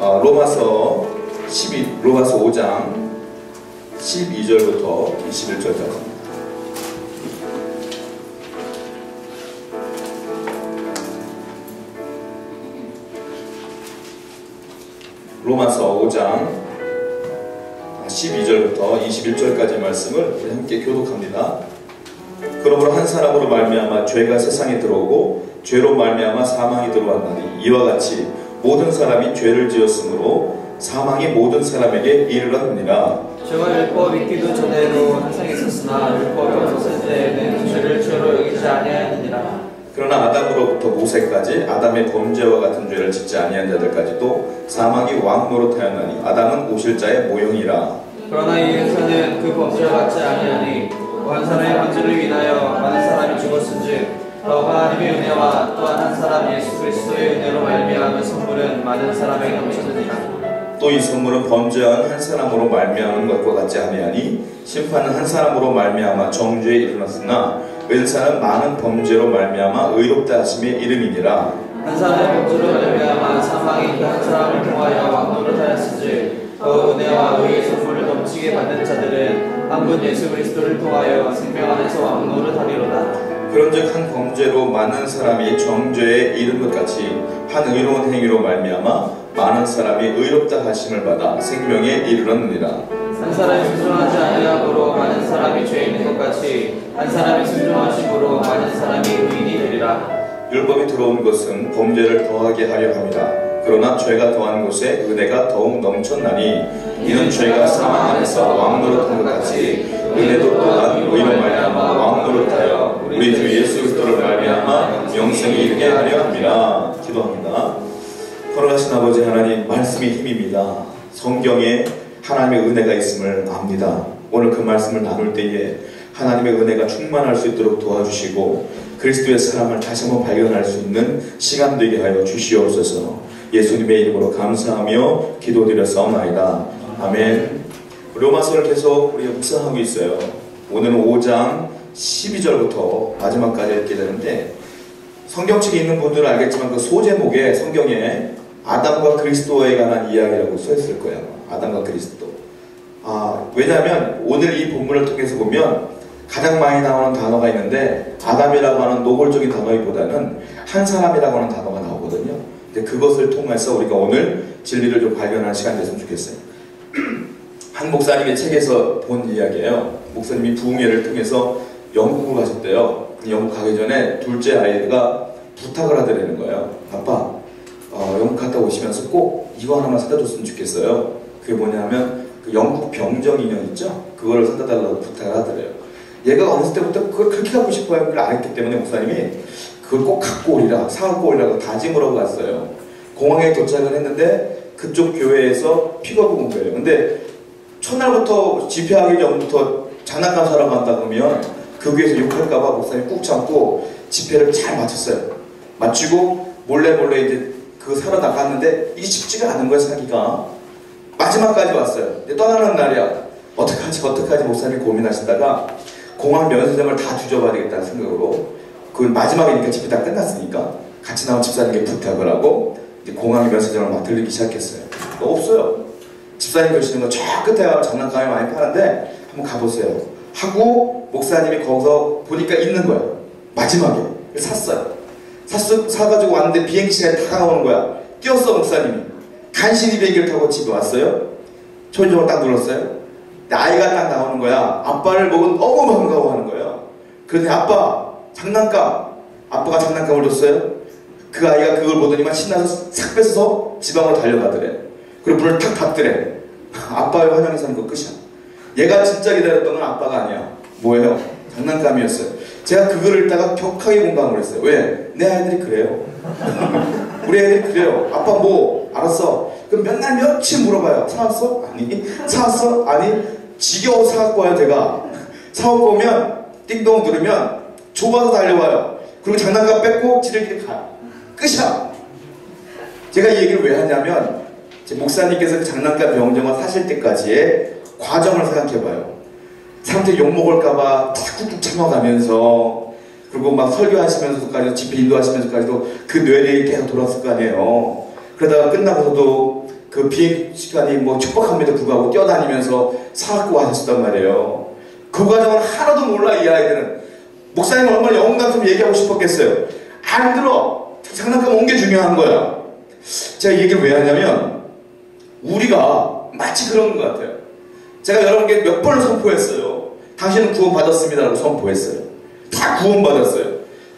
로마서 5장 12절부터 21절까지. 로마서 5장 12절부터 21절까지 말씀을 우리 함께 교독합니다. 그러므로 한 사람으로 말미암아 죄가 세상에 들어오고 죄로 말미암아 사망이 들어왔나니 이와 같이 모든 사람이 죄를 지었으므로 사망이 모든 사람에게 이르렀느니라. 죄가 율법 있기도 전에로 항상 있었으나 율법이 없었을 때에는 죄를 죄로 여기지 아니하였느니라. 그러나 아담으로부터 모세까지 아담의 범죄와 같은 죄를 짓지 아니한 자들까지도 사망이 왕노릇하였나니 아담은 오실 자의 모형이라. 그러나 이에서는 그 범죄와 같지 아니하니 한 사람의 범죄를 인하여 많은 사람이 죽었은즉 또 하나님의 은혜와 또한 한 사람 예수 그리스도의 은혜로 말미암은 선물은 많은 사람에게 넘쳤느니라. 또 이 선물은 범죄한 한 사람으로 말미암은 것과 같지 아니하니 심판은 한 사람으로 말미암아 정죄에 이르렀으나 은사는 많은 범죄로 말미암아 의롭다 하심의 이름이니라. 한 사람의 범죄로 말미암아 사망이 그 한 사람을 통하여 왕노릇하였은즉 또 은혜와 의의 선물을 넘치게 받는 자들은 한 분 예수 그리스도를 통하여 생명 안에서 왕노릇하리로다. 그런즉 한 범죄로 많은 사람이 정죄에 이른 것 같이 한 의로운 행위로 말미암아 많은 사람이 의롭다 하심을 받아 생명에 이르렀느니라. 한 사람이 순종하지 아니함으로 많은 사람이 죄 있는 것 같이 한 사람이 순종하심으로 많은 사람이 의인이 되리라. 율법이 들어온 것은 범죄를 더하게 하려 함이라. 그러나 죄가 더한 곳에 은혜가 더욱 넘쳤나니 이는 죄가 사망 안에서 왕노릇한 것 같이 은혜도 또한 의로 말미암아 왕노릇하여 우리 주 예수 그리스도를 말미암아 영생에 이르게 하려 함이라. 기도합니다. 걸어가신 아버지 하나님, 말씀이 힘입니다. 성경에 하나님의 은혜가 있음을 압니다. 오늘 그 말씀을 나눌 때에 하나님의 은혜가 충만할 수 있도록 도와주시고 그리스도의 사랑을 다시 한번 발견할 수 있는 시간 되게 하여 주시옵소서. 예수님의 이름으로 감사하며 기도드렸사옵나이다. 아멘. 로마서를 계속 우리가 묵상하고 있어요. 오늘은 5장 12절부터 마지막까지 읽게 되는데, 성경책에 있는 분들은 알겠지만 그 소제목에 성경에 아담과 그리스도에 관한 이야기라고 써있을 거예요. 아담과 그리스도. 왜냐하면 오늘 이 본문을 통해서 보면 가장 많이 나오는 단어가 있는데 아담이라고 하는 노골적인 단어보다는 한 사람이라고 하는 단어가 나오거든요. 근데 그것을 통해서 우리가 오늘 진리를 좀 발견하는 시간이 됐으면 좋겠어요. 한 목사님의 책에서 본 이야기예요. 목사님이 부흥회를 통해서 영국을 가셨대요. 영국 가기 전에 둘째 아이가 부탁을 하더라는 거예요. 아빠, 영국 갔다 오시면서 꼭 이거 하나만 사다 줬으면 좋겠어요. 그게 뭐냐면 그 영국 병정 인형 있죠? 그거를 사다 달라고 부탁을 하더래요. 얘가 어렸을 때부터 그걸 그렇게 갖고 싶어요. 그걸 안 했기 때문에 목사님이 그걸 꼭 갖고 오리라, 사갖고 오리라고 다짐을 하고 갔어요. 공항에 도착을 했는데 그쪽 교회에서 픽업을 온 거예요. 근데 첫날부터 집회하기 전부터 장난감 사러 간다 그러면 그 교회에서 욕할까봐 목사님이 꾹 참고 집회를 잘 마쳤어요. 마치고 몰래 이제 그거 사러 나갔는데 이게 쉽지가 않은 거예요, 사기가. 마지막까지 왔어요. 이제 떠나는 날이야. 어떡하지 목사님이 고민하시다가 공항 면세점을 다 뒤져봐야 되겠다는 생각으로, 그 마지막이니까 집회 다 끝났으니까 같이 나온 집사님께 부탁을 하고 이제 공항 면세점을 막 들리기 시작했어요. 없어요. 집사님 계시는 거 저 끝에 장난감이 많이 파는데 한번 가보세요 하고 목사님이 거기서 보니까 있는 거야. 마지막에 샀어요. 사가지고 왔는데 비행기 시간이 다 나오는 거야. 뛰었어. 목사님이 간신히 비행기를 타고 집에 왔어요. 초인종을 딱 눌렀어요. 근데 아이가 딱 나오는 거야. 아빠를 보고 너무 반가워하는 거야. 그런데 아빠 장난감, 아빠가 장난감을 줬어요. 그 아이가 그걸 보더니만 신나서 싹 뺏어서 지방으로 달려가더래. 그리고 불을 탁 닫더래. 아빠의 환영에서는 그 끝이야. 얘가 진짜 기다렸던 건 아빠가 아니야. 뭐예요? 장난감이었어요. 제가 그거를 읽다가 격하게 공감을 했어요. 왜? 내 아이들이 그래요. 우리 애들이 그래요. 아빠 뭐? 알았어. 그럼 맨날 며칠 물어봐요. 사왔어? 아니. 사왔어? 아니. 지겨워 사갖고 와요. 제가 사갖고 오면 띵동 누르면 좁아서 달려와요. 그리고 장난감 뺏고 지들끼리 가요. 끝이야. 제가 이 얘기를 왜 하냐면 제 목사님께서 그 장난감 병정을 사실 때까지의 과정을 생각해봐요. 사람들이 욕먹을까봐 툭툭 참아가면서, 그리고 막 설교하시면서까지 집회 인도하시면서까지도 그 뇌리에 계속 돌았을 거 아니에요. 그러다가 끝나고서도 그 비행 시간이 뭐 촉박함에도 불구하고 뛰어다니면서 사갖고 하셨단 말이에요. 그 과정을 하나도 몰라 이 아이들은. 목사님 얼마나 영웅감처럼 얘기하고 싶었겠어요. 안 들어. 장난감 온 게 중요한 거야. 제가 이 얘기를 왜 하냐면 우리가 마치 그런 것 같아요. 제가 여러분께 몇 번을 선포했어요. 당신은 구원받았습니다라고 선포했어요. 다 구원받았어요.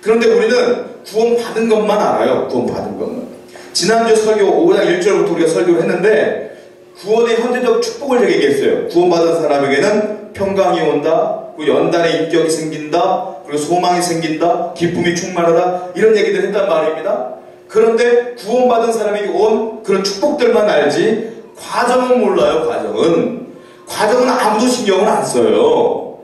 그런데 우리는 구원받은 것만 알아요. 구원받은 것만. 지난주 설교 5장 1절부터 우리가 설교를 했는데 구원의 현재적 축복을 제가 얘기했어요. 구원받은 사람에게는 평강이 온다. 그리고 연단의 인격이 생긴다. 그리고 소망이 생긴다. 기쁨이 충만하다. 이런 얘기들 했단 말입니다. 그런데 구원받은 사람에게 온 그런 축복들만 알지 과정은 몰라요. 과정은 아무도 신경을 안 써요.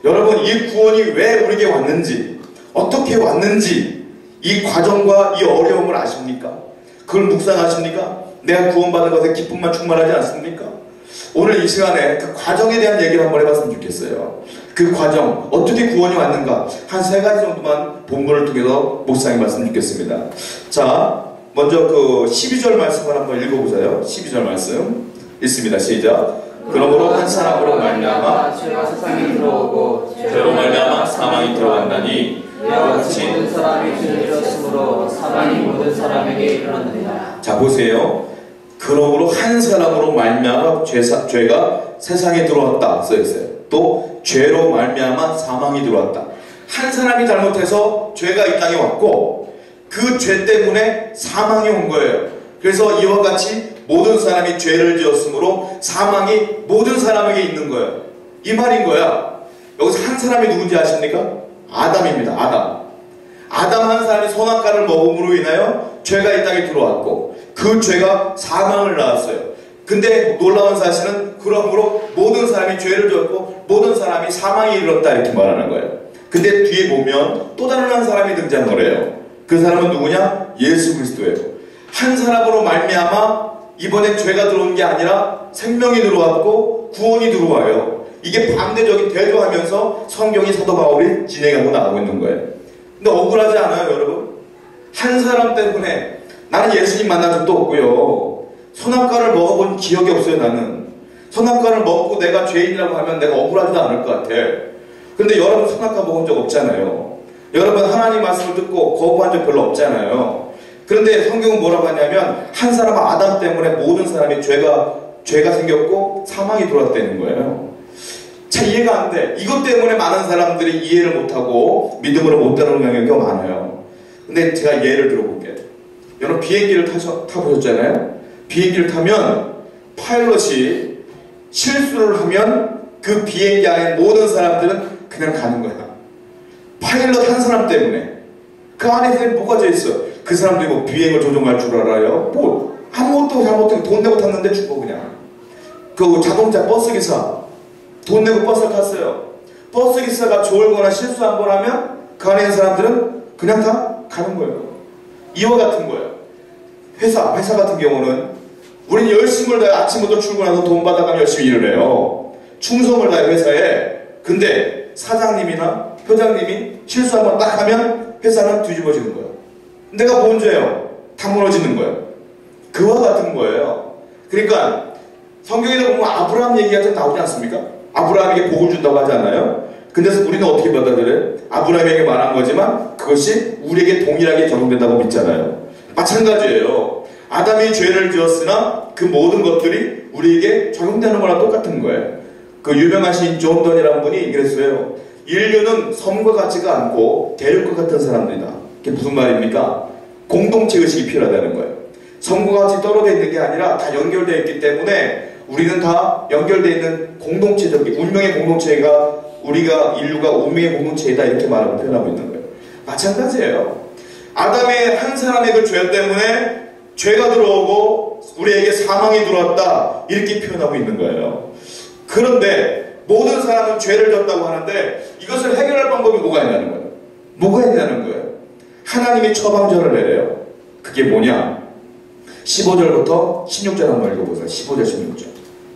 여러분 이 구원이 왜 우리에게 왔는지 어떻게 왔는지 이 과정과 이 어려움을 아십니까? 그걸 묵상하십니까? 내가 구원받은 것에 기쁨만 충만하지 않습니까? 오늘 이 시간에 그 과정에 대한 얘기를 한번 해봤으면 좋겠어요. 그 과정, 어떻게 구원이 왔는가 한 3가지 정도만 본문을 통해서 묵상해봤으면 좋겠습니다. 자, 먼저 그 12절 말씀을 한번 읽어보세요. 12절 말씀 읽습니다. 시작. 그러므로 한 사람으로 말미암아 죄가 세상에 들어오고 죄로 말미암아 사망이 들어간다니 이와 같이 모든 사람이 죄를 지었으므로 사망이 모든 사람에게 이르렀느니라. 자 보세요. 그러므로 한 사람으로 말미암아 죄가 세상에 들어왔다 써있어요. 또 죄로 말미암아 사망이 들어왔다. 한 사람이 잘못해서 죄가 이 땅에 왔고 그 죄 때문에 사망이 온 거예요. 그래서 이와 같이 모든 사람이 죄를 지었으므로 사망이 모든 사람에게 있는 거예요. 이 말인 거야. 여기서 한 사람이 누군지 아십니까? 아담입니다. 아담 한 사람이 선악과를 먹음으로 인하여 죄가 이 땅에 들어왔고 그 죄가 사망을 낳았어요. 근데 놀라운 사실은 그러므로 모든 사람이 죄를 지었고 모든 사람이 사망에 이르렀다 이렇게 말하는 거예요. 근데 뒤에 보면 또 다른 한 사람이 등장을 해요. 그 사람은 누구냐? 예수 그리스도예요. 한 사람으로 말미암아 이번에 죄가 들어온 게 아니라 생명이 들어왔고 구원이 들어와요. 이게 반대적인 대조하면서 성경이 사도 바울이 진행하고 나가고 있는 거예요. 근데 억울하지 않아요, 여러분? 한 사람 때문에 나는 예수님 만난 적도 없고요. 선악과를 먹어본 기억이 없어요, 나는. 선악과를 먹고 내가 죄인이라고 하면 내가 억울하지도 않을 것 같아. 근데 여러분 선악과 먹은 적 없잖아요. 여러분 하나님 말씀을 듣고 거부한 적 별로 없잖아요. 그런데 성경은 뭐라고 하냐면 한 사람 아담 때문에 모든 사람이 죄가 생겼고 사망이 들어왔다는 거예요. 자, 이해가 안 돼. 이것 때문에 많은 사람들이 이해를 못하고 믿음으로 못 따르는 경우가 많아요. 근데 제가 예를 들어볼게요. 여러분 비행기를 타보셨잖아요. 비행기를 타면 파일럿이 실수를 하면 그 비행기 안에 모든 사람들은 그냥 가는 거야. 파일럿 한 사람 때문에. 그 안에 뭐가 져 있어? 그 사람들이 뭐 비행을 조종할 줄 알아요? 뭐 아무것도 잘못하고 돈 내고 탔는데 죽어 그냥. 그 자동차 버스기사 돈 내고 버스를 탔어요. 버스기사가 졸거나 실수 한 번 하면 그 안에 있는 사람들은 그냥 다 가는 거예요. 이와 같은 거예요. 회사 같은 경우는 우리는 열심을 다해 아침부터 출근해서 돈 받아가면 열심히 일을 해요. 충성을 다해 회사에. 근데 사장님이나 회장님이 실수 한번 딱 하면 회사는 뒤집어지는 거예요. 내가 뭔 죄예요? 다 무너지는 거예요. 그와 같은 거예요. 그러니까 성경에도 보면 아브라함 얘기가 좀 나오지 않습니까? 아브라함에게 복을 준다고 하지 않아요? 근데 우리는 어떻게 받아들여요? 아브라함에게 말한 거지만 그것이 우리에게 동일하게 적용된다고 믿잖아요. 마찬가지예요. 아담이 죄를 지었으나 그 모든 것들이 우리에게 적용되는 거랑 똑같은 거예요. 그 유명한 시인 존 던이라는 분이 그랬어요. 인류는 섬과 같지가 않고 대륙과 같은 사람들이다. 그게 무슨 말입니까? 공동체 의식이 필요하다는 거예요. 섬과 같이 떨어져 있는 게 아니라 다 연결되어 있기 때문에 우리는 다 연결되어 있는 공동체적인 운명의 공동체가 우리가 인류가 운명의 공동체이다 이렇게 말하고 표현하고 있는 거예요. 마찬가지예요. 아담의 한 사람의 그 죄 때문에 죄가 들어오고 우리에게 사망이 들어왔다 이렇게 표현하고 있는 거예요. 그런데 모든 사람은 죄를 졌다고 하는데 이것을 해결할 방법이 뭐가 있냐는 거예요. 뭐가 있냐는 거예요. 하나님이 처방전을 내려요. 그게 뭐냐? 15절부터 16절 한번 읽어보세요. 15절 16절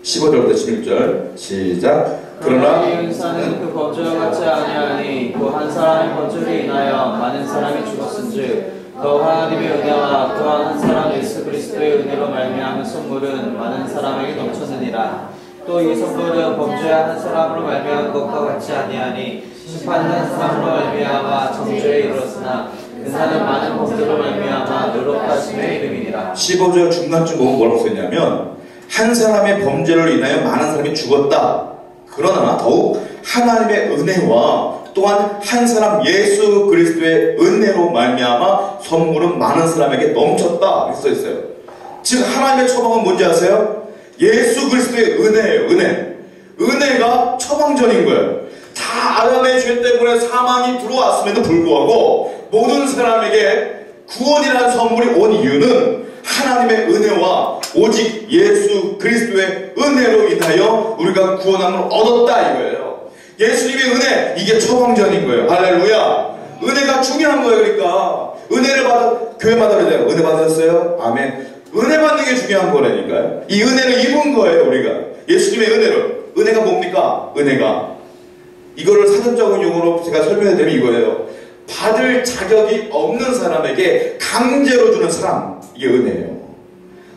15절부터 16절 시작. 그러나 이 은사는 그 범죄와 같지 아니하니 그 한 사람의 범죄로 인하여 많은 사람이 죽었은즉 또 하나님의 은혜와 또한 한 사람 예수 그리스도의 은혜로 말미암은 선물은 많은 사람에게 넘쳤느니라. 또 이 선물은 범죄한 한 사람으로 말미암은 것과 같지 아니하니 심판은 한 사람으로 말미암아 정죄에 이르렀으나 은사는 많은 범죄로 말미암아 의롭다심의 이름이니라. 15절 중간쯤 보면 뭐라고 썼냐면 한 사람의 범죄를 인하여 많은 사람이 죽었다. 그러나 더욱 하나님의 은혜와 또한 한 사람 예수 그리스도의 은혜로 말미암아 선물은 많은 사람에게 넘쳤다. 이렇게 써있어요. 즉 하나님의 처방은 뭔지 아세요? 예수 그리스도의 은혜예요. 은혜가 처방전인 거예요. 다 아담의 죄 때문에 사망이 들어왔음에도 불구하고 모든 사람에게 구원이라는 선물이 온 이유는 하나님의 은혜와 오직 예수 그리스도의 은혜로 인하여 우리가 구원함을 얻었다 이거예요. 예수님의 은혜, 이게 처방전인 거예요. 할렐루야. 은혜가 중요한 거예요. 그러니까 은혜를 교회마다 그러잖아요. 은혜 받으셨어요? 아멘. 은혜 받는 게 중요한 거라니까요. 이 은혜를 입은 거예요. 우리가 예수님의 은혜를. 은혜가 뭡니까? 은혜가 이거를 사전적인 용어로 제가 설명해드리면 이거예요. 받을 자격이 없는 사람에게 강제로 주는 사랑, 이게 은혜예요.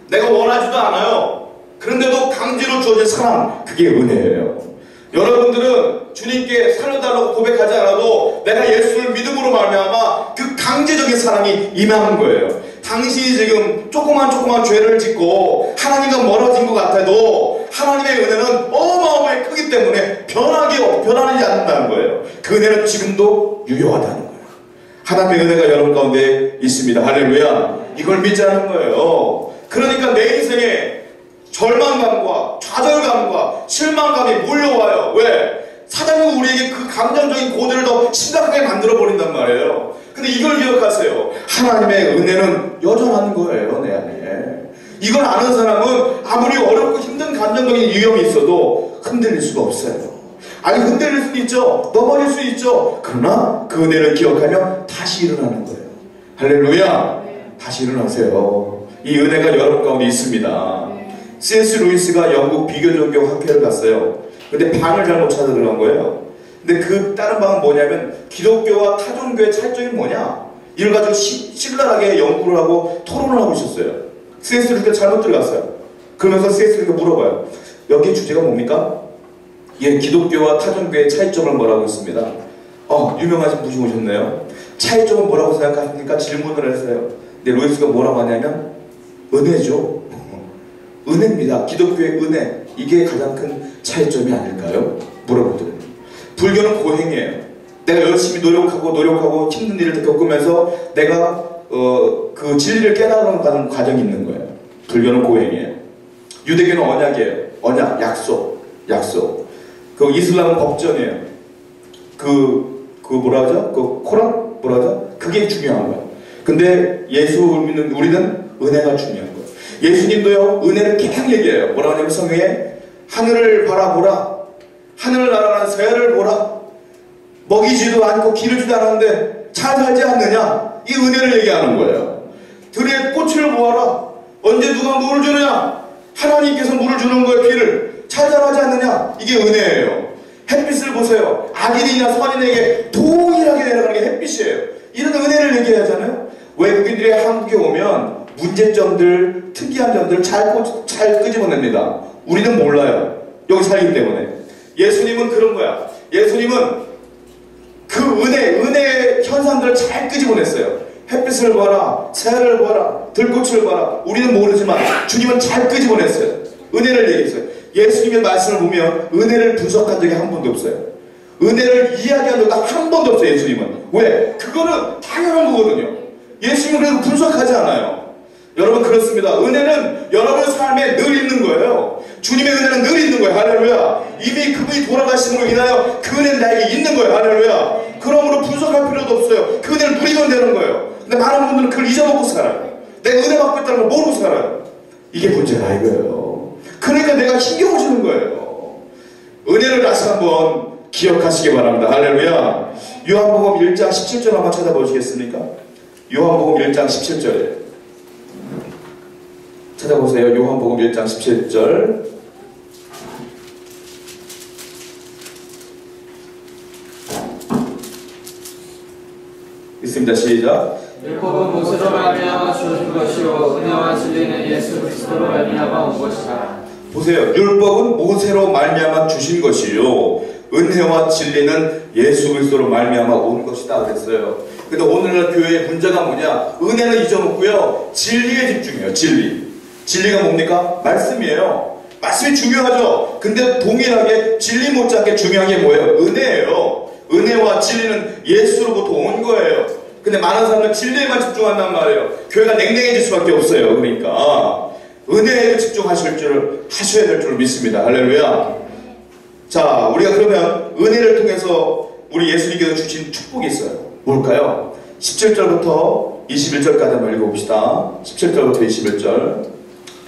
내가 원하지도 않아요. 그런데도 강제로 주어진 사랑, 그게 은혜예요. 여러분들은 주님께 살려달라고 고백하지 않아도 내가 예수를 믿음으로 말미암아 그 강제적인 사랑이 임하는 거예요. 당신이 지금 조그만 죄를 짓고 하나님과 멀어진 것 같아도 하나님의 은혜는 어마어마하게 크기 때문에 변하지 않는다는 거예요. 그 은혜는 지금도 유효하다는 거예요. 하나님의 은혜가 여러분 가운데 있습니다. 할렐루야. 이걸 믿자는 거예요. 그러니까 내 인생에 절망감과 좌절감과 실망감이 몰려와요. 왜? 사단이 우리에게 그 감정적인 고뇌를 더 심각하게 만들어버린단 말이에요. 근데 이걸 기억하세요. 하나님의 은혜는 여전한 거예요. 내 안에. 이걸 아는 사람은 아무리 어렵고 힘든 감정적인 위험이 있어도 흔들릴 수가 없어요. 아니 흔들릴 수도 있죠. 넘어질 수 있죠. 그러나 그 은혜를 기억하며 다시 일어나는 거예요. 할렐루야. 다시 일어나세요. 이 은혜가 여러분 가운데 있습니다. C.S. 루이스가 영국 비교종교 학회를 갔어요. 근데 방을 잘못 찾아 들어간 거예요. 근데 그 다른 방은 뭐냐면 기독교와 타종교의 차이점이 뭐냐? 이걸 가지고 신랄하게 연구를 하고 토론을 하고 있었어요. C.S. 루이스가 잘못 들어갔어요. 그러면서 C.S. 루이스가 물어봐요. 여기 주제가 뭡니까? 예, 기독교와 타종교의 차이점을 뭐라고 했습니다. 유명하신 분이 오셨네요. 차이점은 뭐라고 생각하십니까? 질문을 했어요. 근데 루이스가 뭐라고 하냐면 은혜죠. 은혜입니다. 기독교의 은혜. 이게 가장 큰 차이점이 아닐까요? 물어보더래요. 불교는 고행이에요. 내가 열심히 노력하고 힘든 일을 겪으면서 내가 그 진리를 깨달아가는 과정이 있는 거예요. 불교는 고행이에요. 유대교는 언약이에요. 언약, 약속. 그 이슬람은 법전이에요. 그 뭐라 하죠? 그 코란? 뭐라 하죠? 그게 중요한 거예요. 근데 예수 믿는 우리는 은혜가 중요한 거예요. 예수님도요, 은혜를 계속 얘기해요. 뭐라고 하냐면 성경에 하늘을 바라보라. 하늘나라라는 새를 보라. 먹이지도 않고 기르지도 않았는데 잘 살지 않느냐? 이 은혜를 얘기하는 거예요. 들의 꽃을 보아라. 언제 누가 물을 주느냐? 하나님께서 물을 주는 거예요. 비를. 잘 자라지 않느냐? 이게 은혜예요. 햇빛을 보세요. 악인이나 선인에게 동일하게 내려가는 게 햇빛이에요. 이런 은혜를 얘기하잖아요. 외국인들이 한국에 오면 문제점들, 특이한 점들을 잘 끄집어냅니다. 우리는 몰라요. 여기 살기 때문에. 예수님은 그런 거야. 예수님은 그 은혜의 현상들을 잘 끄집어냈어요. 햇빛을 봐라, 새를 봐라, 들꽃을 봐라. 우리는 모르지만 주님은 잘 끄집어냈어요. 은혜를 얘기했어요. 예수님의 말씀을 보면 은혜를 분석한 적이 한 번도 없어요. 은혜를 이야기한 적도 한 번도 없어요. 예수님은. 왜? 그거는 당연한 거거든요. 예수님은 그래도 분석하지 않아요. 여러분 그렇습니다. 은혜는 여러분 삶에 늘 있는 거예요. 주님의 은혜는 늘 있는 거예요. 할렐루야. 이미 그분이 돌아가심으로 인하여 그 은혜는 나에게 있는 거예요. 할렐루야. 그러므로 분석할 필요도 없어요. 그 은혜를 누리면 되는 거예요. 근데 많은 분들은 그걸 잊어먹고 살아요. 내가 은혜 받고 있다는 걸 모르고 살아요. 이게 문제다 이거예요. 그러니까 내가 신경을 주는 거예요. 은혜를 다시 한번 기억하시기 바랍니다. 할렐루야. 요한복음 1장 17절 한번 찾아보시겠습니까? 요한복음 1장 17절에 찾아보세요. 요한복음 1장 17절. 있습니다. 시작. 율법은 모세로 말미암아 주어진 것이요 은혜와 진리는 예수 그리스도로 말미암아 온 것이라. 보세요. 율법은 모세로 말미암아 주신 것이요 은혜와 진리는 예수 그리스도로 말미암아 온 것이다 그랬어요. 근데 오늘날 교회의 문제가 뭐냐? 은혜는 잊어먹고요 진리에 집중해요. 진리가 뭡니까? 말씀이에요. 말씀이 중요하죠. 근데 동일하게 진리 못지않게 중요한 게 뭐예요? 은혜예요. 은혜와 진리는 예수로부터 온 거예요. 근데 많은 사람들은 진리에만 집중한단 말이에요. 교회가 냉랭해질 수밖에 없어요. 그러니까 은혜에 집중하셔야 될 줄 믿습니다. 할렐루야. 자, 우리가 그러면 은혜를 통해서 우리 예수님께서 주신 축복이 있어요. 뭘까요? 17절부터 21절까지 한번 읽어봅시다. 17절부터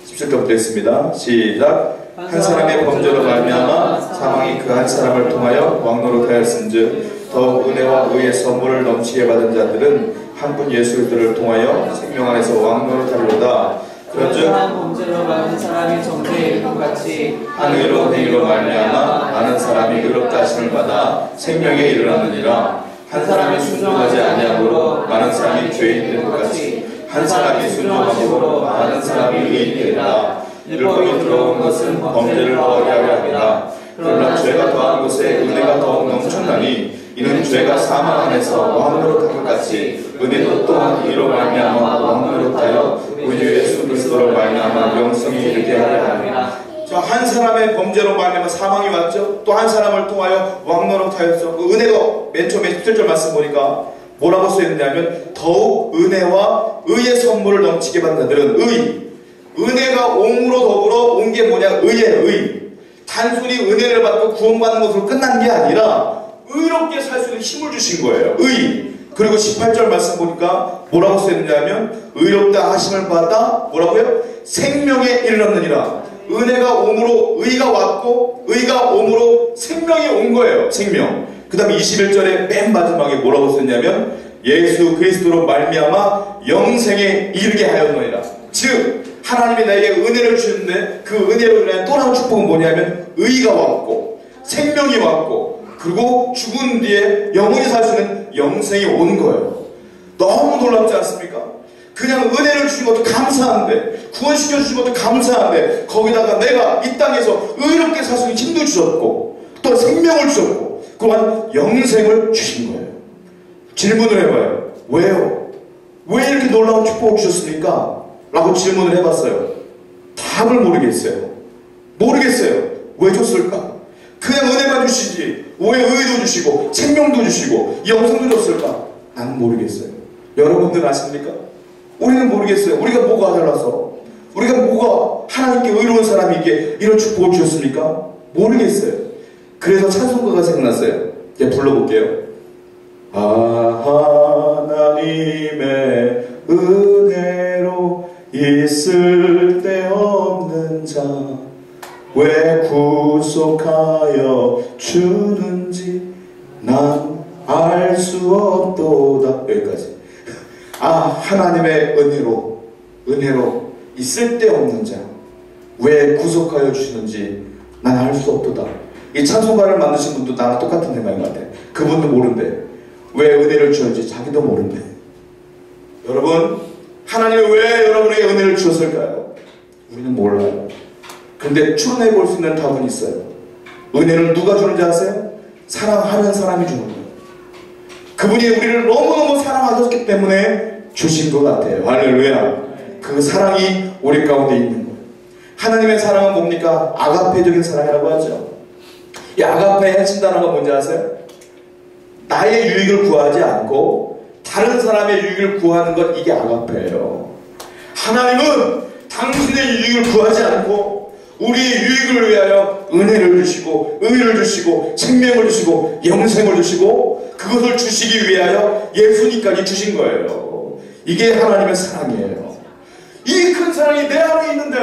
17절부터 읽습니다. 시작. 한 사람의 범죄로 말미암아 사망이 그 한 사람을 통하여 왕노릇하였은즉 더욱 은혜와 의의 선물을 넘치게 받은 자들은 한 분 예수 그리스도를 통하여 생명 안에서 왕노릇하리로다. 그런즉 범죄로 많은 사람이 정죄에 이른 것 같이 한 의로 행위로 말미암아 많은 사람이 의롭다 하심을 받아 생명에 이르렀느니라. 한 사람이 순종하지 아니함으로 많은 사람이 죄인 된 것 같이 한 사람이 순종하심으로 많은 사람이 의인이 되리라. 율법이 들어온 것은 범죄를 더하게 하려 함이라. 그러나 죄가 더한 곳에 은혜가 더욱 넘쳤나니 이는 죄가 사망 안에서 왕노릇한 것 같이 은혜도 또한 이로 말미암아 왕노릇하여 우리 예수 그리스도로 말미암아 영생에 이르게 하려 함이라. 한 사람의 범죄로 말미암아 사망이 왔죠. 또 한 사람을 통하여 왕노릇하였죠. 그 은혜가 맨 처음에 17절 말씀 보니까 뭐라고 쓰여있냐면 더욱 은혜와 의의 선물을 넘치게 받는 자들은 은혜가 옴으로 더불어 온 게 뭐냐? 의. 단순히 은혜를 받고 구원받는 것으로 끝난 게 아니라 의롭게 살 수 있는 힘을 주신 거예요. 그리고 18절 말씀 보니까 뭐라고 쓰여있냐면 의롭다 하심을 받아 뭐라고요? 생명에 이르렀느니라. 은혜가 옴으로 의가 왔고 의가 옴으로 생명이 온 거예요. 생명. 그 다음에 21절에 맨 마지막에 뭐라고 쓰였냐면 예수 그리스도로 말미암아 영생에 이르게 하였느니라. 즉 하나님이 나에게 은혜를 주셨는데 그 은혜로 인한 또 다른 축복은 뭐냐면 의가 왔고 생명이 왔고 그리고 죽은 뒤에 영원히 살 수 있는 영생이 온 거예요. 너무 놀랍지 않습니까? 그냥 은혜를 주신 것도 감사한데 구원시켜 주신 것도 감사한데 거기다가 내가 이 땅에서 의롭게 살 수 있는 힘도 주셨고 또 생명을 주셨고 또한 영생을 주신 거예요. 질문을 해봐요. 왜요? 왜 이렇게 놀라운 축복을 주셨습니까? 라고 질문을 해봤어요. 답을 모르겠어요. 왜 줬을까? 그냥 은혜만 주시지 왜 의도 주시고 생명도 주시고 영생도 줬을까? 나는 모르겠어요. 여러분들 아십니까? 우리는 모르겠어요. 우리가 뭐가 달라서 우리가 뭐가 하나님께 의로운 사람에게 이런 축복을 주셨습니까? 모르겠어요. 그래서 찬송가가 생각났어요. 이제 불러볼게요. 하나님의 은혜로 있을 데 없는 자 왜 구속하여 주는지 난 알 수 없도다. 여기까지. 하나님의 은혜로 있을 데 없는 자 왜 구속하여 주시는지 난 알 수 없도다. 이 찬송가를 만드신 분도 나랑 똑같은 생각인 것 같아. 그분도 모른대. 왜 은혜를 주는지 자기도 모른대. 여러분, 하나님이 왜 여러분에게 은혜를 주셨을까요? 우리는 몰라요. 근데 추론해 볼 수 있는 답은 있어요. 은혜를 누가 주는지 아세요? 사랑하는 사람이 주는 거예요. 그분이 우리를 너무너무 사랑하셨기 때문에 주신 것 같아요. 할렐루야. 그 사랑이 우리 가운데 있는 거예요. 하나님의 사랑은 뭡니까? 아가페적인 사랑이라고 하죠. 이 아가페의 핵심단어가 뭔지 아세요? 나의 유익을 구하지 않고 다른 사람의 유익을 구하는 것, 이게 아가페예요. 하나님은 당신의 유익을 구하지 않고 우리의 유익을 위하여 은혜를 주시고 의를 주시고 생명을 주시고 영생을 주시고 그것을 주시기 위하여 예수님까지 주신 거예요. 이게 하나님의 사랑이에요. 이 큰 사랑이 내 안에 있는데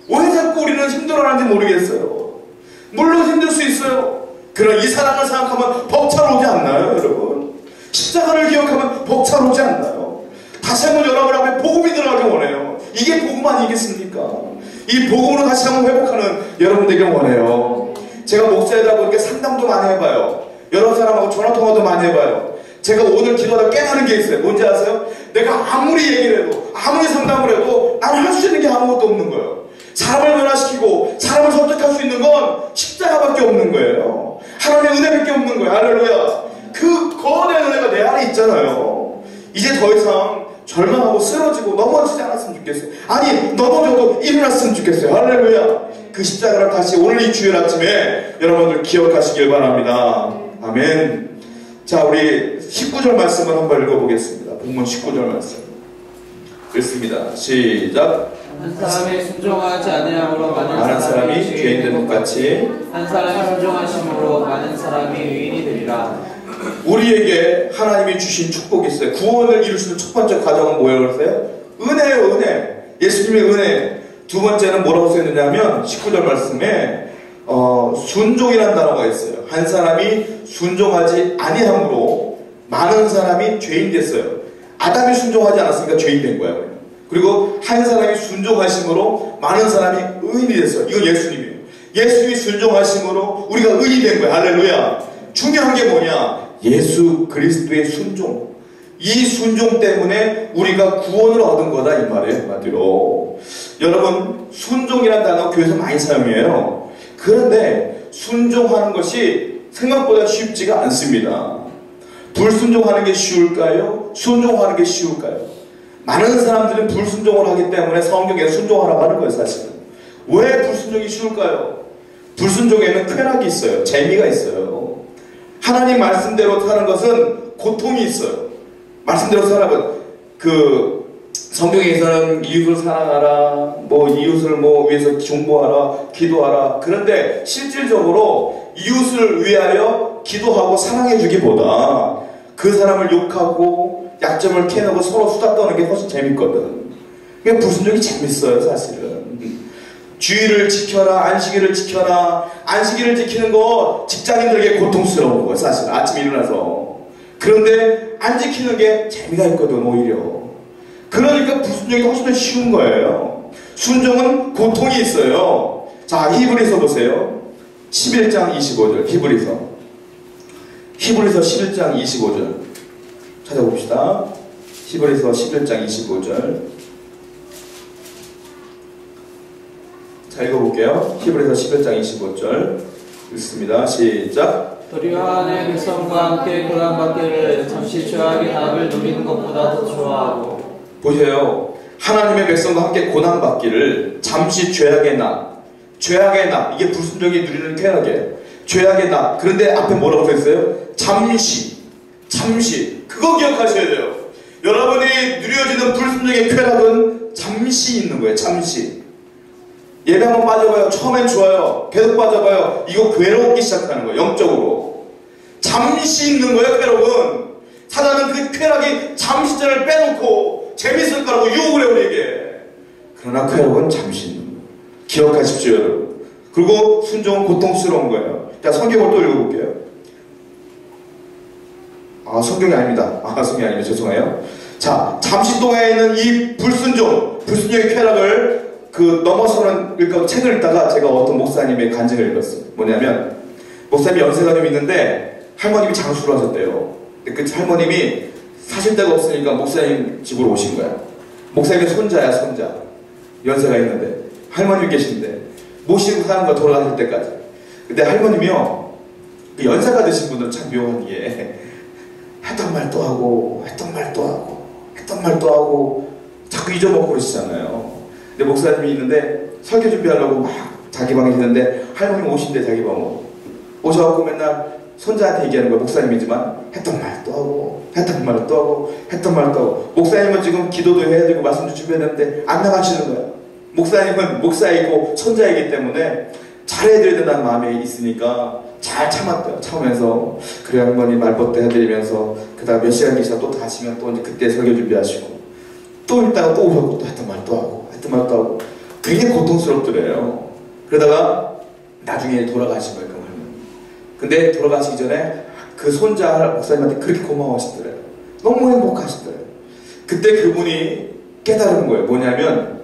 왜 자꾸 우리는 힘들어하는지 모르겠어요. 물론 힘들 수 있어요. 그러나 이 사랑을 생각하면 벅차오지 않나요, 여러분? 십자가를 기억하면 벅차오지 않나요? 다시 한번 여러분 앞에 복음이 들어가길 원해요. 이게 복음 아니겠습니까? 이 복음으로 다시 한번 회복하는 여러분 되길 원해요. 제가 목사이다 보니까 상담도 많이 해봐요. 여러 사람하고 전화통화도 많이 해봐요. 제가 오늘 기도하다 깨달은 게 있어요. 뭔지 아세요? 내가 아무리 얘기를 해도 아무리 상담을 해도 나는 할 수 있는 게 아무것도 없는 거예요. 사람을 변화시키고 사람을 설득할 수 있는 건 십자가밖에 없는 거예요. 하나님의 은혜밖에 없는 거예요. 할렐루야. 그 거대한 은혜가 내 안에 있잖아요. 이제 더 이상 절망하고 쓰러지고 넘어지지 않았으면 좋겠어요. 아니 넘어져도 일어났으면 좋겠어요. 할렐루야. 그 십자가를 다시 오늘 이 주일 아침에 여러분들 기억하시길 바랍니다. 아멘. 자, 우리 19절 말씀을 한번 읽어보겠습니다. 본문 19절 말씀 읽습니다. 시작. 한 사람이 순종하지 아니함으로 많은 사람이 죄인 된 것 같이 한 사람이 순종하심으로 많은 사람이 의인이 되리라. 우리에게 하나님이 주신 축복이 있어요. 구원을 이루시는 첫 번째 과정은 뭐예요? 그러세요? 은혜예요. 은혜. 예수님의 은혜. 두 번째는 뭐라고 써있느냐면 19절 말씀에 순종이라는 단어가 있어요. 한 사람이 순종하지 아니함으로 많은 사람이 죄인 됐어요. 아담이 순종하지 않았으니까 죄인 된 거예요. 그리고 한 사람이 순종하심으로 많은 사람이 의인이 됐어요. 이건 예수님이에요. 예수님이 순종하심으로 우리가 의인이 된 거예요. 할렐루야. 중요한 게 뭐냐? 예수 그리스도의 순종. 이 순종 때문에 우리가 구원을 얻은 거다 이 말이에요. 한마디로. 여러분, 순종이라는 단어 교회에서 많이 사용해요. 그런데 순종하는 것이 생각보다 쉽지가 않습니다. 불순종하는 게 쉬울까요? 순종하는 게 쉬울까요? 많은 사람들은 불순종을 하기 때문에 성경에 순종하라고 하는 거예요. 사실은. 왜 불순종이 쉬울까요? 불순종에는 쾌락이 있어요. 재미가 있어요. 하나님 말씀대로 사는 것은 고통이 있어요. 말씀대로 살아면 성경에서는 이웃을 사랑하라, 이웃을 위해서 중보하라, 기도하라. 그런데 실질적으로 이웃을 위하여 기도하고 사랑해주기보다 그 사람을 욕하고 약점을 캐내고 서로 수다 떠는 게 훨씬 재밌거든. 그러니까 불순종이 재밌어요, 사실은. 주의를 지켜라, 안식일을 지켜라. 안식일을 지키는 거 직장인들에게 고통스러운 거예요, 사실. 아침에 일어나서. 그런데 안 지키는 게 재미가 있거든, 오히려. 그러니까 불순종이 훨씬 더 쉬운 거예요. 순종은 고통이 있어요. 자, 히브리서 보세요. 11장 25절. 히브리서 11장 25절 찾아봅시다. 히브리서 11장 25절. 자, 읽어볼게요. 히브리서 11장 25절 읽습니다. 시작. 도리와 내 백성과 함께 고난받기를 잠시 죄악의 납을 누리는 것보다 더 좋아하고. 보세요. 하나님의 백성과 함께 고난받기를 잠시 죄악의 납. 죄악의 납. 이게 불순종이 누리는 쾌락이에요. 죄악의 납. 그런데 앞에 뭐라고 써있어요? 잠시. 그거 기억하셔야 돼요. 여러분이 누려지는 불순종의 쾌락은 잠시 있는 거예요. 잠시. 예배 한번 빠져봐요. 처음엔 좋아요. 계속 빠져봐요. 이거 괴롭기 시작하는 거예요. 영적으로. 잠시 있는 거예요. 쾌락은. 사단은 그 쾌락이 잠시전을 빼놓고 재밌을 거라고 유혹을 해요, 우리에게. 그러나 쾌락은 잠시 있는 거예요. 기억하십시오, 여러분. 그리고 순종은 고통스러운 거예요. 자, 성경을 또 읽어볼게요. 성경이 아닙니다. 성경이 아니면 죄송해요. 자, 잠시 동안에 있는 이 불순종의 쾌락을 넘어서는 책을 읽다가 제가 어떤 목사님의 간증을 읽었어요. 뭐냐면, 목사님이 연세가 좀 있는데 할머님이 장수를 하셨대요. 그 할머님이 사실 데가 없으니까 목사님 집으로 오신 거야. 목사님의 손자야, 손자. 연세가 있는데 할머님이 계신데 모시고 사는 거야, 돌아가실 때까지. 근데 할머님이요, 그 연세가 드신 분들은 참 묘한 게 했던 말 또 하고 자꾸 잊어먹고 그러시잖아요. 근데 목사님이 있는데 설교 준비하려고 막 자기 방에 있는데 할머님 오신대, 자기 방으로. 오셔갖고 맨날 손자한테 얘기하는 거야. 목사님이지만 했던 말 또 하고 목사님은 지금 기도도 해야 되고 말씀도 준비해야 되는데 안 나가시는 거야. 목사님은 목사이고 손자이기 때문에 잘해드려야 된다는 마음이 있으니까 잘 참았대요. 참으면서 그래 할머니 말벗도 해드리면서 그 다음 몇 시간 계시다 또 가시면 또 이제 그때 설교 준비하시고 또 있다가 또 오셨고 또 했던 말 또 하고 굉장히 고통스럽더래요. 그러다가 나중에 돌아가신 거예요, 그 할머니. 근데 돌아가시기 전에 그 손자 목사님한테 그렇게 고마워하시더래요. 너무 행복하시더래요. 그때 그분이 깨달은 거예요. 뭐냐면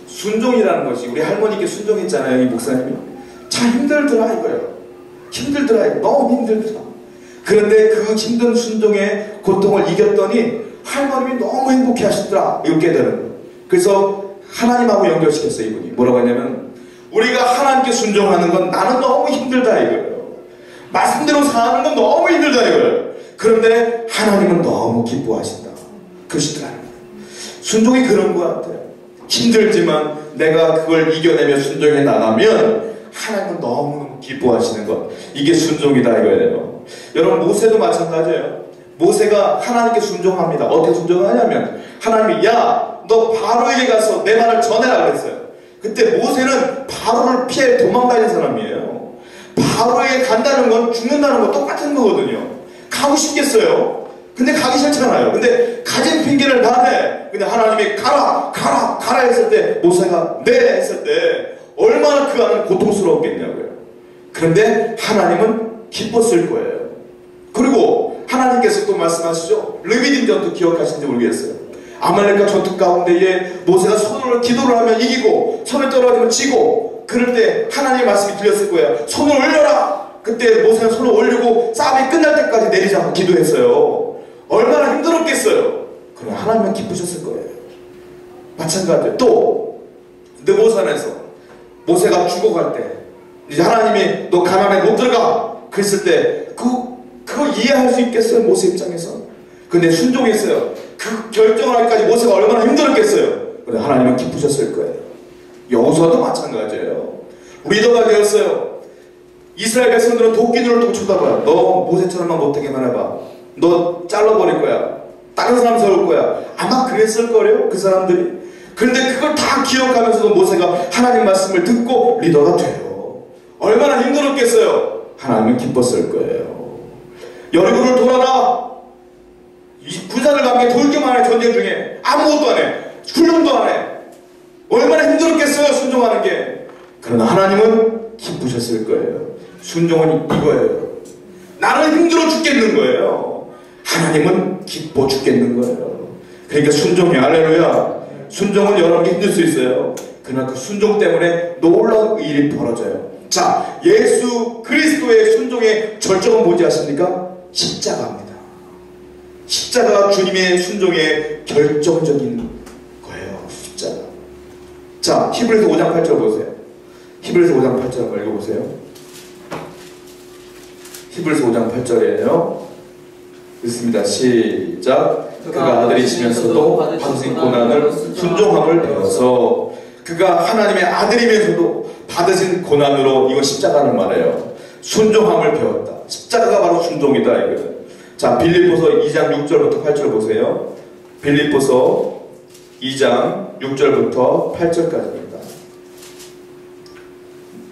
순종이라는 것이, 우리 할머니께 순종했잖아요, 이 목사님이. 참 힘들더라 이거예요. 너무 힘들더라. 그런데 그 힘든 순종의 고통을 이겼더니 하나님이 너무 행복해 하시더라. 이걸 깨달은 거예요. 그래서 하나님하고 연결시켰어요. 이분이 뭐라고 하냐면, 우리가 하나님께 순종하는 건 나는 너무 힘들다 이거예요. 말씀대로 사는 건 너무 힘들다 이거예요. 그런데 하나님은 너무 기뻐하신다. 그러시더라고요. 순종이 그런 것 같아요. 힘들지만 내가 그걸 이겨내며 순종해 나가면 하나님은 너무 기뻐하시는 것. 이게 순종이다 이거예요. 여러분, 모세도 마찬가지예요. 모세가 하나님께 순종합니다. 어떻게 순종하냐면, 하나님이 야, 너 바로에게 가서 내 말을 전해라 그랬어요. 그때 모세는 바로를 피해 도망다니는 사람이에요. 바로에게 간다는 건 죽는다는 건 똑같은 거거든요. 가고 싶겠어요. 근데 가기 싫잖아요. 근데 가진 핑계를 다 해. 근데 하나님이 가라 가라 가라 했을 때, 모세가 네 했을 때 얼마나 그 안은 고통스러웠겠냐고요. 그런데 하나님은 기뻤을 거예요. 그리고 하나님께서 또 말씀하시죠. 르비딤 전투 기억하시는지 모르겠어요. 아말렉과 전투 가운데에 모세가 손으로 기도를 하면 이기고 손을 떨어지면 지고, 그럴 때 하나님의 말씀이 들렸을 거예요. 손을 올려라. 그때 모세는 손을 올리고 싸움이 끝날 때까지 내리지 않고 기도했어요. 얼마나 힘들었겠어요. 그러나 하나님은 기쁘셨을 거예요. 마찬가지예요. 또 느보산에서 모세가 죽어갈 때 이제 하나님이 너 가나안에 못 들어가 그랬을 때 그거 이해할 수 있겠어요? 모세 입장에서. 근데 순종했어요. 그 결정을 하기까지 모세가 얼마나 힘들었겠어요. 근데 하나님은 기쁘셨을 거예요. 여호수아도 마찬가지예요. 리더가 되었어요. 이스라엘 백성들은 도끼눈을 두고 쳐다봐요. 너 모세처럼만 못되게만 해봐. 너 잘라버릴 거야. 다른 사람 세울 거야. 아마 그랬을 거예요, 그 사람들이. 그런데 그걸 다 기억하면서도 모세가 하나님 말씀을 듣고 리더가 돼요. 얼마나 힘들었겠어요. 하나님은 기뻤을 거예요. 여리고를 돌아라. 군사를 감게 돌기만 해. 전쟁 중에 아무것도 안 해. 훈련도 안 해. 얼마나 힘들었겠어요, 순종하는 게. 그러나 하나님은 기쁘셨을 거예요. 순종은 이거예요. 나는 힘들어 죽겠는 거예요. 하나님은 기뻐 죽겠는 거예요. 그러니까 순종이, 할렐루야. 순종은 여러분이 힘들 수 있어요. 그러나 그 순종 때문에 놀라운 일이 벌어져요. 자, 예수 그리스도의 순종의 절정은 뭔지 아십니까? 십자가입니다. 십자가가 주님의 순종의 결정적인 거예요. 십자가. 자, 히브리서 5장 8절 보세요. 히브리서 5장 8절 한번 읽어보세요. 히브리서 5장 8절이에요. 읽습니다. 시작. 그가 아들이시면서도 받으신 고난을 순종함을 배워서, 그가 하나님의 아들이면서도 받으신 고난으로, 이거 십자가는 말이에요. 순종함을 배웠다. 십자가가 바로 순종이다 이거예요. 자, 빌립보서 2장 6절부터 8절 보세요. 빌립보서 2장 6절부터 8절까지입니다.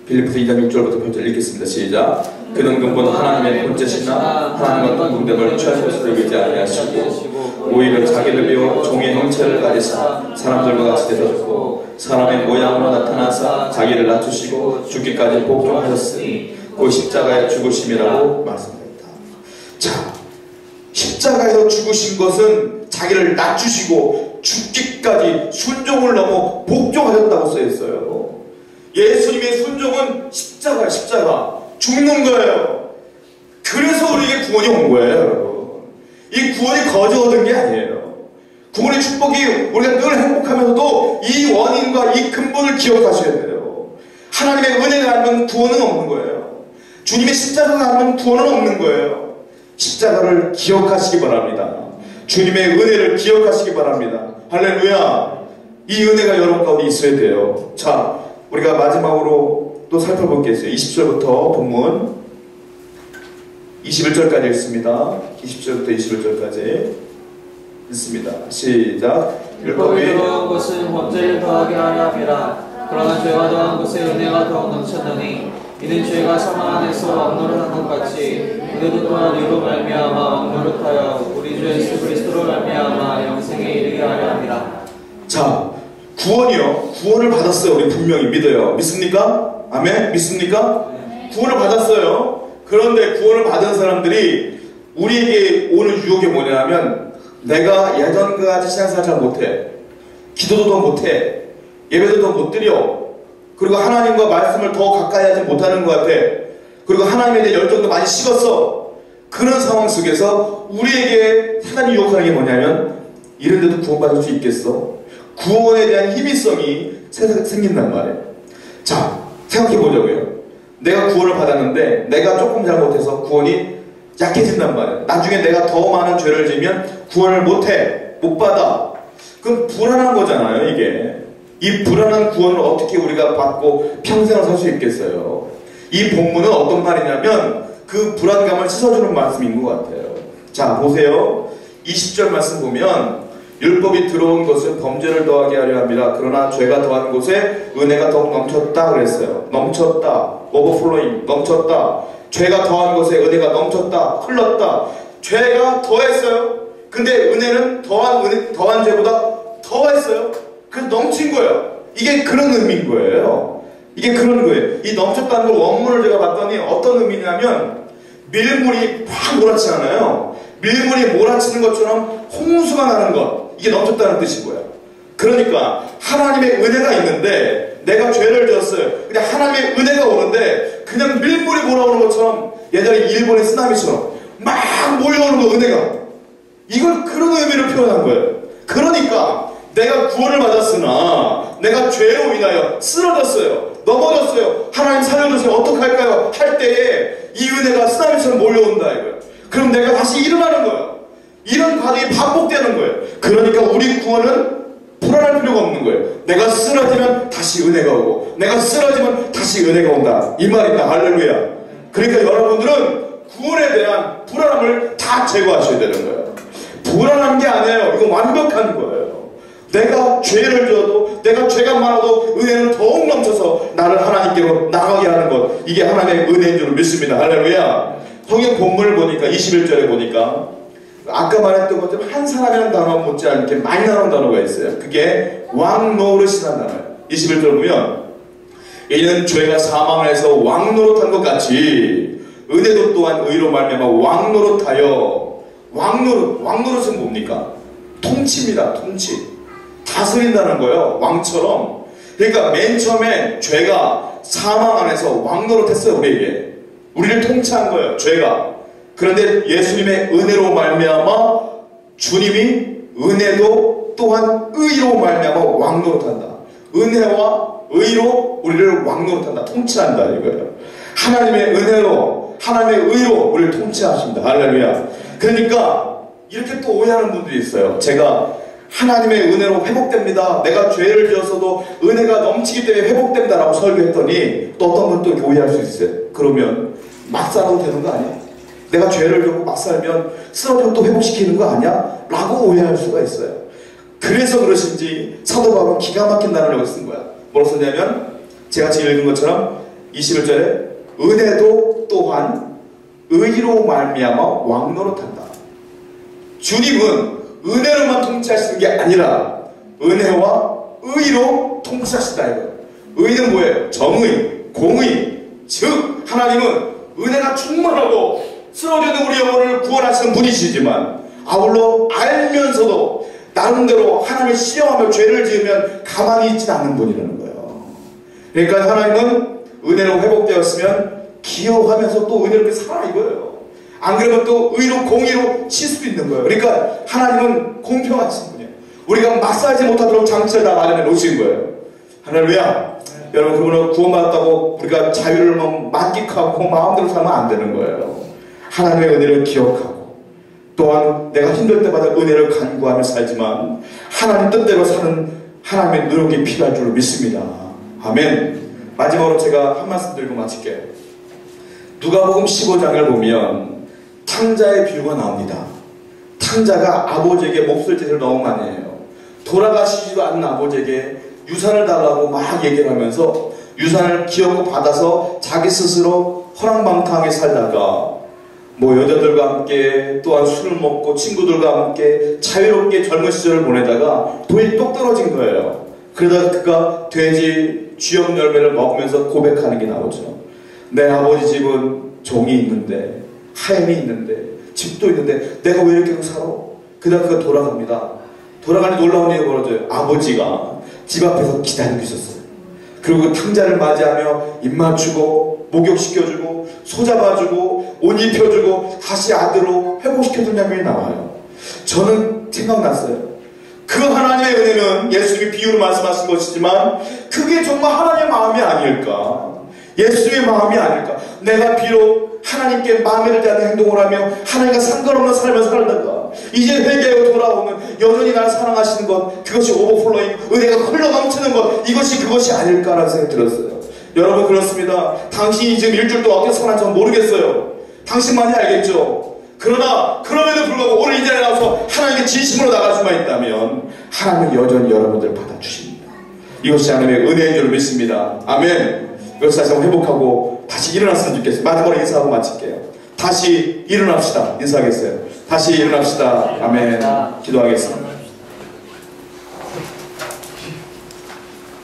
빌립보서 2장 6절부터 8절 읽겠습니다. 시작. 그는 근본 하나님의 본체시나 하나님과 동등됨을 취할 것으로 여기지 아니하시고 오히려 자기를 비워 종의 형체를 가지사 사람들과 같이 되셨고 사람의 모양으로 나타나사 자기를 낮추시고 죽기까지 복종하셨으니 그 십자가의 죽으심이라고 말씀합니다. 자, 십자가에서 죽으신 것은 자기를 낮추시고 죽기까지 순종을 넘어 복종하셨다고 써있어요. 예수님의 순종은 십자가야. 십자가. 죽는 거예요. 그래서 우리에게 구원이 온 거예요. 이 구원이 거저 얻은 게 아니에요. 구원의 축복이 우리가 늘 행복하면서도 이 원인과 이 근본을 기억하셔야 돼요. 하나님의 은혜가 아니면 구원은 없는 거예요. 주님의 십자가가 아니면 구원은 없는 거예요. 십자가를 기억하시기 바랍니다. 주님의 은혜를 기억하시기 바랍니다. 할렐루야. 이 은혜가 여러분 가운데 있어야 돼요. 자, 우리가 마지막으로 또 살펴볼 게 있어요. 20절부터 본문 21절까지 읽습니다. 20절부터 21절까지 읽습니다. 시작. 율법이 더한 것은 범죄를 더하게 하려 함이라. 그러나 죄가 더한 것에 은혜가 더욱 넘쳤느니 이는 죄가 사망 안에서 왕노릇한 것 같이 우리도 또한 이로 말미암아 왕노릇하여 우리 주 예수 그리스도로 말미암아 영생에 이르게 하려 함이라. 자, 구원이요. 구원을 받았어요. 우리 분명히 믿어요. 믿습니까? 아멘? 믿습니까? 구원을 받았어요. 그런데 구원을 받은 사람들이 우리에게 오는 유혹이 뭐냐면, 내가 예전과 같이 신앙생활 잘 못해. 기도도 더 못해. 예배도 더 못 드려. 그리고 하나님과 말씀을 더 가까이 하지 못하는 것 같아. 그리고 하나님에 대한 열정도 많이 식었어. 그런 상황 속에서 우리에게 사단이 유혹하는 게 뭐냐면 이런데도 구원받을 수 있겠어? 구원에 대한 희미성이 생긴단 말이에요. 자, 생각해 보자고요. 내가 구원을 받았는데 내가 조금 잘못해서 구원이 약해진단 말이에요. 나중에 내가 더 많은 죄를 지면 구원을 못 받아. 그럼 불안한 거잖아요, 이게. 이 불안한 구원을 어떻게 우리가 받고 평생을 살 수 있겠어요? 이 본문은 어떤 말이냐면 그 불안감을 씻어주는 말씀인 것 같아요. 자, 보세요. 20절 말씀 보면 율법이 들어온 것은 범죄를 더하게 하려 합니다. 그러나 죄가 더한 곳에 은혜가 더욱 넘쳤다 그랬어요. 넘쳤다. 오버플로잉. 넘쳤다. 죄가 더한 것에 은혜가 넘쳤다. 흘렀다. 죄가 더했어요. 근데 은혜는 더한 죄보다 더했어요. 그래서 넘친 거예요. 이게 그런 의미인 거예요. 이게 그런 거예요. 이 넘쳤다는 걸 원문을 제가 봤더니 어떤 의미냐면 밀물이 확 몰아치잖아요. 밀물이 몰아치는 것처럼 홍수가 나는 것. 이게 넘쳤다는 뜻인 거예요. 그러니까 하나님의 은혜가 있는데 내가 죄를 지었어요. 근데 하나님의 은혜가 오는데 그냥 밀물이 몰아오는 것처럼 예전에 일본의 쓰나미처럼 막 몰려오는 거, 은혜가. 이걸 그런 의미로 표현한 거예요. 그러니까 내가 구원을 받았으나 내가 죄로 인하여 쓰러졌어요. 넘어졌어요. 하나님 살려주세요. 어떡할까요? 할 때에 이 은혜가 쓰나미처럼 몰려온다 이거예요. 그럼 내가 다시 일어나는 거예요. 이런 과정이 반복되는 거예요. 그러니까 우리 구원은 불안할 필요가 없는 거예요. 내가 쓰러지면 다시 은혜가 오고 내가 쓰러지면 다시 은혜가 온다. 이 말입니다. 할렐루야. 그러니까 여러분들은 구원에 대한 불안함을 다 제거하셔야 되는 거예요. 불안한 게 아니에요. 이건 완벽한 거예요. 내가 죄를 지어도 내가 죄가 많아도 은혜는 더욱 넘쳐서 나를 하나님께로 나가게 하는 것, 이게 하나님의 은혜인 줄 믿습니다. 할렐루야. 성경 본문을 보니까 21절에 보니까 아까 말했던 것처럼 한 사람이라는 단어 못지않게 많이 나오는 단어가 있어요. 그게 왕노릇이라는 단어예요. 21절 보면 이는 죄가 사망을 해서 왕노릇한 것 같이 은혜도 또한 의로 말미암아 왕노릇하여. 왕노릇은 뭡니까? 통치입니다. 통치. 다스린다는 거예요. 왕처럼. 그러니까 맨 처음에 죄가 사망 안에서 왕노릇했어요. 우리를 통치한 거예요. 죄가. 그런데 예수님의 은혜로 말미암아 주님이 은혜도 또한 의로 말미암아 왕노릇한다. 은혜와 의로 우리를 왕노릇한다. 통치한다 이거예요. 하나님의 은혜로 하나님의 의로 우리를 통치하신다. 할렐루야. 그러니까 이렇게 또 오해하는 분들이 있어요. 제가 하나님의 은혜로 회복됩니다. 내가 죄를 지었어도 은혜가 넘치기 때문에 회복된다라고 설교했더니 또 어떤 분도 이렇게 오해할 수 있어요. 그러면 막 살아도 되는 거 아니야? 내가 죄를 지고 막 살면 쓰러지면 또 회복시키는 거 아니야? 라고 오해할 수가 있어요. 그래서 그러신지 사도 바울은 기가 막힌 단어를 쓴 거야. 뭐라고 썼냐면 제가 지금 읽은 것처럼 21절에 은혜도 또한 의로 말미암아 왕노릇한다. 주님은 은혜로만 통치하시는 게 아니라 은혜와 의로 통치하신다 이거예요. 의는 뭐예요? 정의, 공의. 즉 하나님은 은혜가 충만하고 쓰러지는 우리 영혼을 구원하시는 분이시지만 아울러 알면서도 나름대로 하나님을 시험하며 죄를 지으면 가만히 있지는 않는 분이라는 거예요. 그러니까 하나님은 은혜로 회복되었으면 기여하면서 또 은혜롭게 살아 이거예요. 안 그러면 또 의로 공의로 칠 수도 있는 거예요. 그러니까 하나님은 공평하신 분이에요. 우리가 막 살지 못하도록 장치를 다 마련해 놓으신 거예요. 할렐루야. 여러분, 그분은 구원받았다고 우리가 자유를 만끽하고 마음대로 살면 안 되는 거예요. 하나님의 은혜를 기억하고 또한 내가 힘들 때마다 은혜를 간구하며 살지만 하나님 뜻대로 사는 하나님의 노력이 필요할 줄 믿습니다. 아멘. 마지막으로 제가 한 말씀 드리고 마칠게요. 누가복음 15장을 보면 탕자의 비유가 나옵니다. 탕자가 아버지에게 몹쓸 짓을 너무 많이 해요. 돌아가시지도 않는 아버지에게 유산을 달라고 막 얘기를 하면서 유산을 기어코 받아서 자기 스스로 허랑방탕하게 살다가 뭐 여자들과 함께 또한 술을 먹고 친구들과 함께 자유롭게 젊은 시절을 보내다가 돈이 똑 떨어진 거예요. 그러다가 그가 돼지 쥐염 열매를 먹으면서 고백하는 게 나오죠. 내 아버지 집은 종이 있는데 하염이 있는데 집도 있는데 내가 왜 이렇게 살아? 그다음 그가 돌아갑니다. 돌아가니 놀라운 일이 벌어져요. 아버지가 집 앞에서 기다리고 있었어요. 그리고 탕자를 맞이하며 입 맞추고 목욕시켜주고 소잡아주고 옷 입혀주고 다시 아들로 회복시켜준 장면이 나와요. 저는 생각났어요. 그 하나님의 은혜는 예수님이 비유로 말씀하신 것이지만 그게 정말 하나님의 마음이 아닐까? 예수님의 마음이 아닐까? 내가 비록 하나님께 마음에 들지 않는 행동을 하며 하나님과 상관없는 삶을 살다가 이제 회개하고 돌아오면 여전히 나를 사랑하시는 것, 그것이 오버플로잉, 은혜가 흘러 넘치는 것, 이것이 그것이 아닐까라는 생각이 들었어요. 여러분, 그렇습니다. 당신이 지금 일주일 동안 어떻게 살았는지 저는 모르겠어요. 당신만이 알겠죠. 그러나 그럼에도 불구하고 오늘 이 자리에 나와서 하나님께 진심으로 나갈 수만 있다면 하나님은 여전히 여러분들을 받아주십니다. 이것이 하나님의 은혜인 줄 믿습니다. 아멘. 이것을 다시 한번 회복하고 다시 일어났으면 좋겠어요. 마지막으로 인사하고 마칠게요. 다시 일어납시다. 인사하겠어요. 다시 일어납시다. 아멘. 기도하겠습니다.